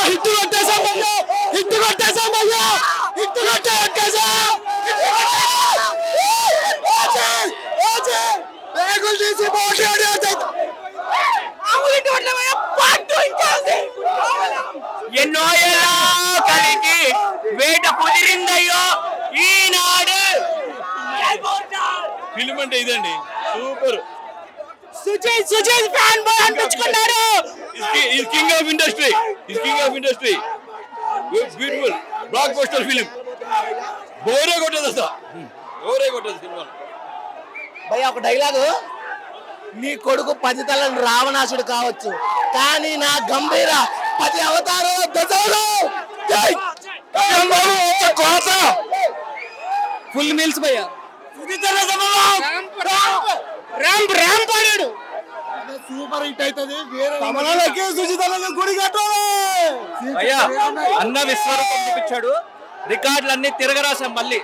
Hit కొట్టేసాం భయ్యా, hit కొట్టేసాం భయ్యా, hit కొట్టేసాం. బ్యాగులు తీసి ఎన్నో ఏళ్ళ కలిగి వేట కుదిరిందయ్యో ఈనాడు. ఫిల్మ్ అంటే ఇదండి, సూపర్. సుజయ్ ఫ్యాన్ బాయ్ అనిపించుకున్నారు. King of industry, king of industry. Beautiful blockbuster film. బోరే కొట్టదు అసలు, బోరే కొట్టదు సినిమా. భయ్యా ఒక డైలాగు, నీ కొడుకు 10 తలని రావణాసుడు కావచ్చు, కానీ నా గంభీర 10 అవతారాల దశలో ఫుల్ మీల్స్ భయ్యా. సూపర్ హిట్ అవుతుంది. అయ్యా అన్న విశ్వరూపం చూపించాడు, రికార్డులన్నీ తిరగరాశాం మళ్ళీ.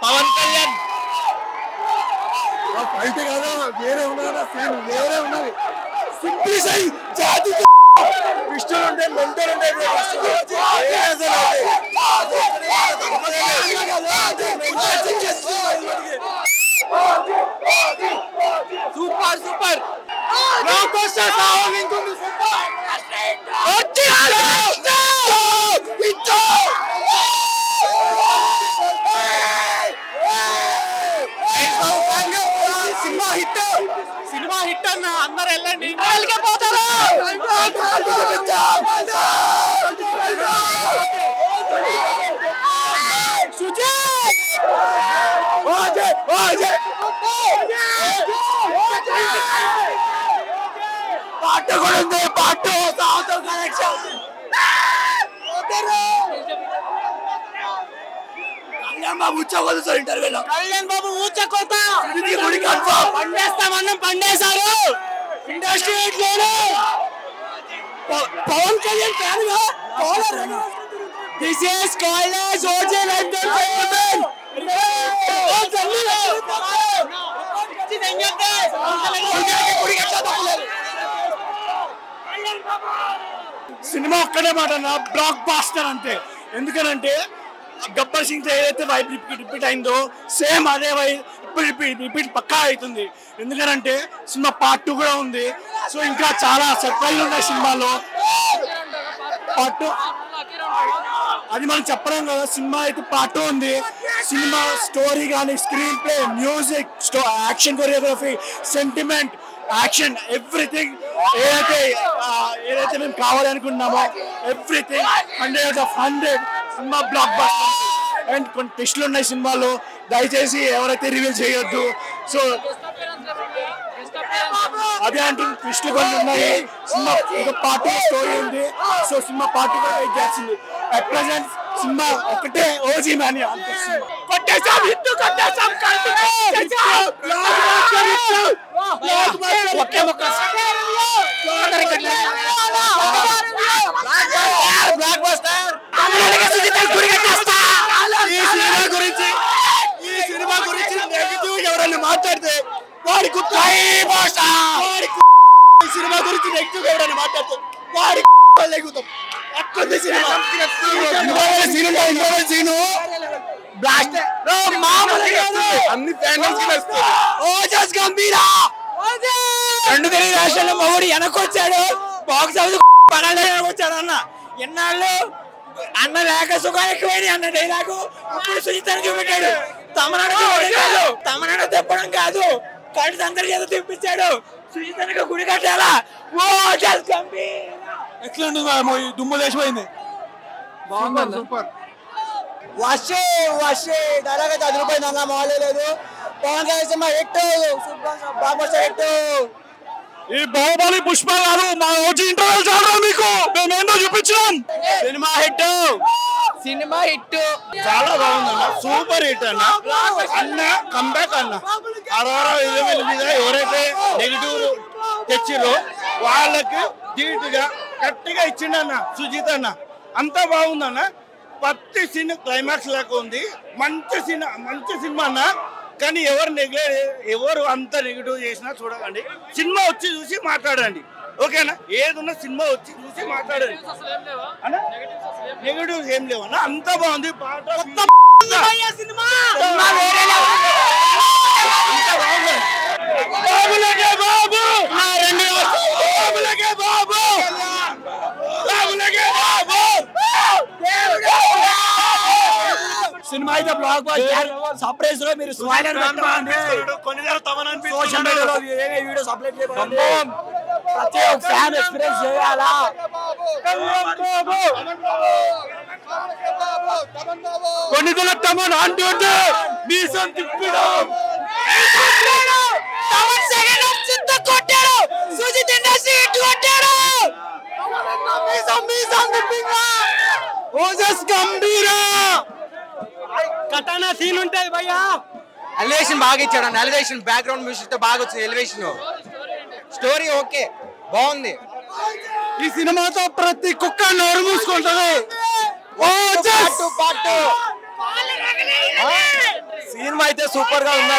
పవన్ కళ్యాణ్ అయితే కదా వేరే ఉన్నదా, వేరే ఉన్నది. సింప్లిసై జాతి కృష్ణుడు ఉంటే మెంటర్ ఉంటే సూపర్ సూపర్. సినిమా హిట్ అన్న, అందరు వెళ్ళండి, పోతారు. పాట కూడా ఉంది, పాట కళ్యాణ్ బాబు ఊచకోత పండేస్తామన్నం పండేశారు. ఇండస్ట్రీ పవన్ కళ్యాణ్ ఫ్యాన్ గా this is college OJ London. Cinema ఒక్కడే మాట బ్లాక్ బాస్టర్ అంతే. ఎందుకనంటే గబ్బర్ సింగ్ ఏదైతే వైబ్ రిపీట్ అయిందో సేమ్ అదే వైబ్ రిపీట్ పక్కా అవుతుంది. ఎందుకనంటే సినిమా పార్ట్ 2 కూడా ఉంది. సో ఇంకా చాలా సర్ప్రైజ్లు ఉన్నాయి సినిమాలో. పార్ట్ 2 అది మనం చెప్పలేం కదా. సినిమా అయితే పార్ట్ 2 ఉంది. సినిమా స్టోరీ కానీ, screenplay, music, action, choreography, sentiment, action, everything ఏదైతే మేము కావాలనుకున్నామో ఎవ్రీథింగ్ 100/100 సినిమా బ్లాక్ బస్టర్. అండ్ కొన్ని టెస్టులు ఉన్నాయి సినిమాలో, దయచేసి ఎవరైతే రివీల్ చేయొద్దు. సో అదే అంటుంది, ట్విస్టులు కొన్ని ఉన్నాయి. సినిమా ఒక పార్ట్ స్టోరీ ఉంది. సో సినిమా పార్ట్ కూడా వెయిట్ చేస్తుంది. అట్ ప్రెసెంట్ సినిమా ఒకటే ఓజీ మ్యాని అనిపిస్తుంది. కొట్టేసాం, హిట్ కొట్టేసాం, ఒకే ఒక్క బ్లాక్ బస్టర్. ఈ సినిమా గురించి నెగిటివ్ ఎవరైనా మాట్లాడితే వాడికి సినిమా గురించి నెగిటివ్ ఎవరైనా మాట్లాడితే వాడి ఎగుతాం. ఎక్కడ సీను బ్లాస్ట్ అన్ని ఓజస్ గంభీరా. 2 తెలుగు రాష్ట్రాల్లో మగడు వెనకొచ్చాడు, బాక్స్ ఆఫీస్ పడాలి అన్న. ఎన్నాళ్ళు అన్న లేక సుఖానికి పోయి అన్న డైలాగు ఇప్పుడు సుజితని చూపెట్టాడు. తమనాడు తెప్పడం కాదు, కళ్ళు అందరి చేత తెప్పించాడు. సుజితనికి గుడి కట్టాలా. ఎట్లుంటుంది దుమ్ము లేచిపోయింది. బాగుంది, సూపర్. వషే డైలాగ్ అయితే 10 రూపాయలు అన్న మాలే లేదు. Pawan Kalyan hit, hit. ఈ బాహుబలి పుష్ప గారు మా ఓజీ ఇంటర్వ్యూ చాలా మీకు మేమేందో చూపించినాం. సినిమా హిట్ చాలా బాగుందన్న, సూపర్ హిట్ అన్న. అన్న కంబ్యాక్ అన్న. 60,000 మీద ఎవరైతే నెగిటివ్ తెచ్చిరో వాళ్ళకి ధీటుగా గట్టిగా ఇచ్చిండన్న సుజిత్ అన్న. అంతా బాగుందన్న. ప్రతి సినిమా క్లైమాక్స్ లాగా ఉంది. మంచి సినిమా అన్న. కానీ ఎవరు అంత నెగిటివ్ చేసినా చూడకండి. సినిమా వచ్చి చూసి మాట్లాడండి. ఓకేనా? ఏదున్నా సినిమా వచ్చి చూసి మాట్లాడారు. నెగటివ్స్ ఏం లేవు అన్న, అంత బాగుంది. పాట సినిమా అయితే బ్లాక్ బస్టర్. సర్ప్రైజ్ లో మీరు స్పాయిలర్ పెట్టండి. సోషల్ మీడియాలో వీడియో అప్లోడ్ చేయండి. ప్రతి ఒక్క ఫ్యాన్ ఎక్స్పీరియన్స్ చేయాలా? కొన్ని తమన్ అంటుంటే మీసం తిప్పడం కటానా సీన్ ఉంటది భయ్యా. ఎలివేషన్ బాగా ఇచ్చాడు. ఎలివేషన్ బ్యాక్గ్రౌండ్ మ్యూజిక్ తో బాగా వచ్చింది. ఎలివేషన్ స్టోరీ ఓకే బాగుంది. ఈ సినిమాతో ప్రతి కుక్క నోరు మూసుకుంటది. సినిమా అయితే సూపర్ గా ఉందా?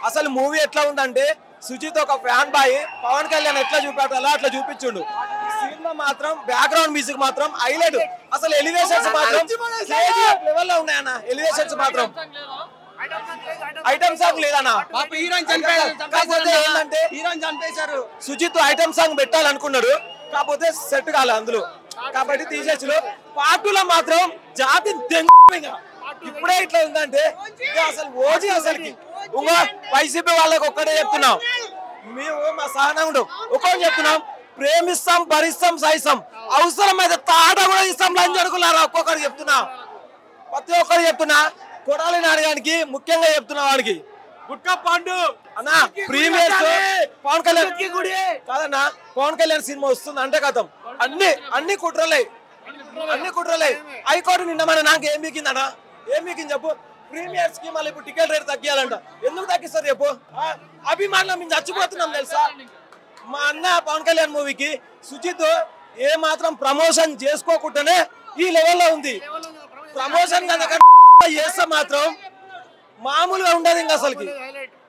అసలు మూవీ ఎట్లా ఉందంటే సుజిత్ ఒక ఫ్యాన్ బాయ్ పవన్ కళ్యాణ్ ఎట్లా చూపెట్టాలో అట్లా చూపించుండు. సినిమా మాత్రం బ్యాక్గ్రౌండ్ మ్యూజిక్ మాత్రం హైలైట్. అసలు ఎలివేషన్స్ మాత్రం లెవెల్ లో ఉన్నాయన్న. ఎలివేషన్స్ మాత్రం ఐటమ్ సాంగ్ లేదన్నా. కాకపోతే ఏంటంటే హీరోయిన్ చంపేశారు. సుజిత్ ఐటమ్ సాంగ్ పెట్టాలనుకున్నాడు, కాకపోతే సెట్ కాలే అందులో, కాబట్టి తీసేసారు. పార్టీలో మాత్రం జాతి ఇప్పుడే ఇట్లా ఉందంటే అసలు ఓజీ అసలుకి వైసీపీ వాళ్ళకి ఒక్కడే చెప్తున్నాం, మేము మా సహనంలో ఒక్కటి చెప్తున్నాం, ప్రేమిస్తాం, భరిస్తాం, సహిస్తాం, అవసరమైతే తాట కూడా ఇస్తాం లంచ్ అనుకున్నారా ఒక్కొక్కరు చెప్తున్నా, ప్రతి ఒక్కరు చెప్తున్నా. కొడాలి నాడగానికి ముఖ్యంగా చెప్తున్నా, వాడికి గుట్కా పండు అన్న ప్రీమియర్స్ పవన్ కళ్యాణ్ కాదన్నా. పవన్ కళ్యాణ్ సినిమా వస్తుంది అంటే కథం అన్ని కుట్రలే, అన్ని కుట్రలే. హైకోర్టు నిన్న మన నాకు ఏం మీకిందన్నా, ఏం మీకింది చెప్పు? ప్రీమియర్స్ కి మళ్ళీ ఇప్పుడు టికెట్ రేట్ తగ్గియాలంట. ఎందుకు తగ్గిస్తారు చెప్పు? అభిమానులు మేము చచ్చిపోతున్నాం తెలుసా. మా అన్న పవన్ కళ్యాణ్ మూవీకి సుజిత్ ఏ మాత్రం ప్రమోషన్ చేసుకోకుండానే ఈ లెవెల్లో ఉంది. ప్రమోషన్ కనుక చేస్తే మాత్రం మామూలుగా ఉండదు ఇంకా అసలుకి.